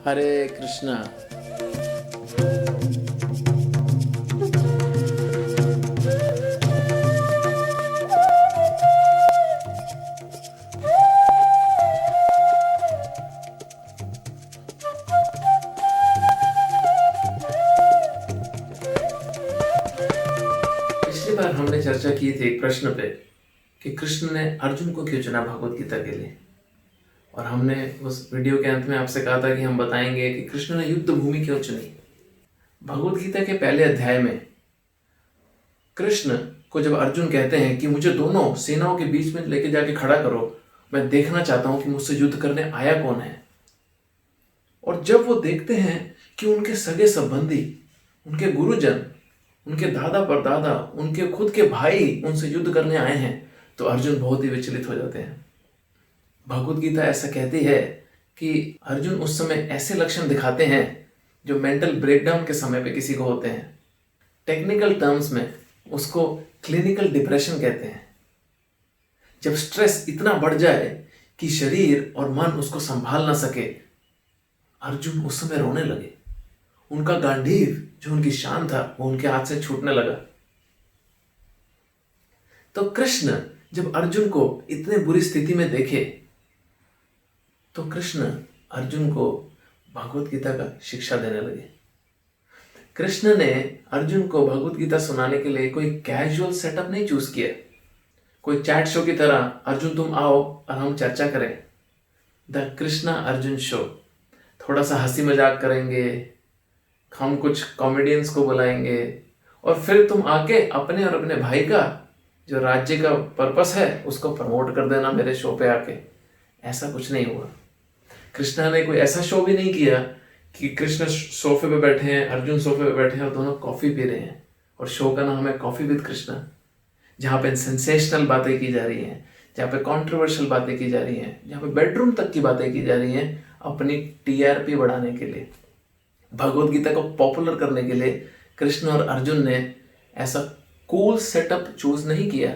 हरे कृष्णा। पिछली बार हमने चर्चा की थी एक प्रश्न पे कि कृष्ण ने अर्जुन को क्यों चुना भगवत गीता के लिए, और हमने उस वीडियो के अंत में आपसे कहा था कि हम बताएंगे कि कृष्ण ने युद्ध भूमि क्यों चुनी। भगवत गीता के पहले अध्याय में कृष्ण को जब अर्जुन कहते हैं कि मुझे दोनों सेनाओं के बीच में लेके जाके खड़ा करो, मैं देखना चाहता हूं कि मुझसे युद्ध करने आया कौन है। और जब वो देखते हैं कि उनके सगे संबंधी, उनके गुरुजन, उनके दादा परदादा, उनके खुद के भाई उनसे युद्ध करने आए हैं, तो अर्जुन बहुत ही विचलित हो जाते हैं। भगवत गीता ऐसा कहती है कि अर्जुन उस समय ऐसे लक्षण दिखाते हैं जो मेंटल ब्रेकडाउन के समय पे किसी को होते हैं। टेक्निकल टर्म्स में उसको क्लिनिकल डिप्रेशन कहते हैं। जब स्ट्रेस इतना बढ़ जाए कि शरीर और मन उसको संभाल ना सके, अर्जुन उस समय रोने लगे। उनका गांडीव जो उनकी शान था वो उनके हाथ से छूटने लगा। तो कृष्ण जब अर्जुन को इतने बुरी स्थिति में देखे तो कृष्ण अर्जुन को भगवत गीता का शिक्षा देने लगे। कृष्ण ने अर्जुन को भगवत गीता सुनाने के लिए कोई कैजुअल सेटअप नहीं चूज किया। कोई चैट शो की तरह अर्जुन तुम आओ और हम चर्चा करें। The Krishna Arjun show. थोड़ा सा हंसी मजाक करेंगे, हम कुछ कॉमेडियंस को बुलाएंगे और फिर तुम आके अपने और अपने भाई का जो राज्य का पर्पस है उसको प्रमोट कर देना मेरे शो पे आके। ऐसा कुछ नहीं हुआ। कृष्णा ने कोई ऐसा शो भी नहीं किया कि कृष्ण सोफे पे बैठे हैं, अर्जुन सोफे पे बैठे हैं और दोनों कॉफी पी रहे हैं और शो का नाम है कॉफी विद कृष्णा, जहाँ पे सेंसेशनल बातें की जा रही हैं, जहाँ पे कंट्रोवर्शियल बातें की जा रही हैं, जहाँ पे बेडरूम तक की बातें की जा रही हैं अपनी टीआरपी बढ़ाने के लिए, भगवत गीता को पॉपुलर करने के लिए। कृष्ण और अर्जुन ने ऐसा कूल सेटअप चूज नहीं किया।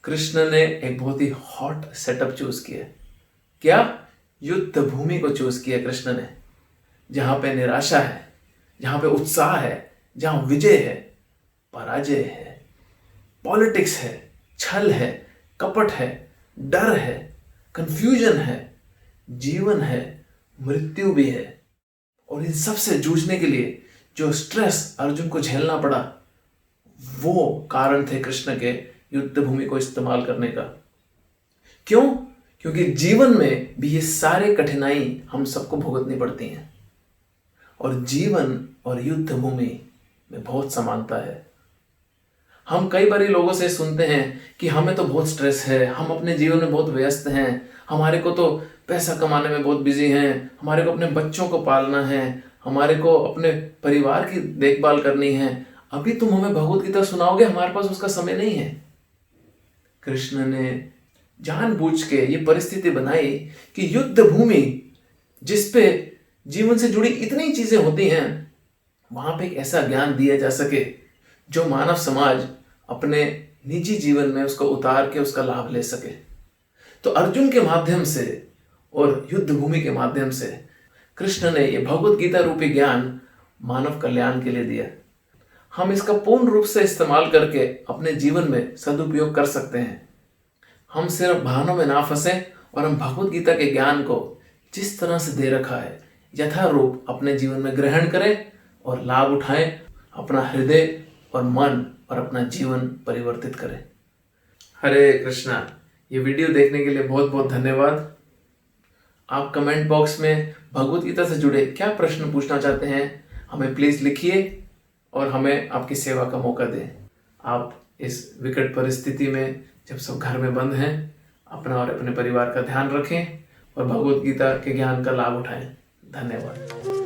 कृष्ण ने एक बहुत ही हॉट सेटअप चूज किया। क्या? युद्ध भूमि को चूज किया कृष्ण ने, जहां पे निराशा है, जहां पे उत्साह है, जहां विजय है, पराजय है, पॉलिटिक्स है, छल है, कपट है, डर है, कंफ्यूजन है, जीवन है, मृत्यु भी है। और इन सब से जूझने के लिए जो स्ट्रेस अर्जुन को झेलना पड़ा, वो कारण थे कृष्ण के युद्ध भूमि को इस्तेमाल करने का। क्यों? क्योंकि जीवन में भी ये सारे कठिनाई हम सबको भुगतनी पड़ती हैं और जीवन और युद्ध भूमि में बहुत समानता है। हम कई बार लोगों से सुनते हैं कि हमें तो बहुत स्ट्रेस है, हम अपने जीवन में बहुत व्यस्त हैं, हमारे को तो पैसा कमाने में बहुत बिजी हैं, हमारे को अपने बच्चों को पालना है, हमारे को अपने परिवार की देखभाल करनी है, अभी तुम हमें भगवत गीता सुनाओगे, हमारे पास उसका समय नहीं है। कृष्ण ने जानबूझ के ये परिस्थिति बनाई कि युद्ध भूमि जिसपे जीवन से जुड़ी इतनी चीजें होती हैं, वहां पे एक ऐसा ज्ञान दिया जा सके जो मानव समाज अपने निजी जीवन में उसको उतार के उसका लाभ ले सके। तो अर्जुन के माध्यम से और युद्ध भूमि के माध्यम से कृष्ण ने ये भगवत गीता रूपी ज्ञान मानव कल्याण के लिए दिया। हम इसका पूर्ण रूप से इस्तेमाल करके अपने जीवन में सदुपयोग कर सकते हैं। हम सिर्फ बहानों में ना फंसे और हम भगवत गीता के ज्ञान को जिस तरह से दे रखा है यथारूप अपने जीवन में ग्रहण करें और लाभ उठाएं, अपना हृदय और मन और अपना जीवन परिवर्तित करें। हरे कृष्णा। ये वीडियो देखने के लिए बहुत बहुत धन्यवाद। आप कमेंट बॉक्स में भगवत गीता से जुड़े क्या प्रश्न पूछना चाहते हैं हमें प्लीज लिखिए और हमें आपकी सेवा का मौका दें। आप इस विकट परिस्थिति में जब सब घर में बंद हैं, अपना और अपने परिवार का ध्यान रखें और भगवत गीता के ज्ञान का लाभ उठाएं। धन्यवाद।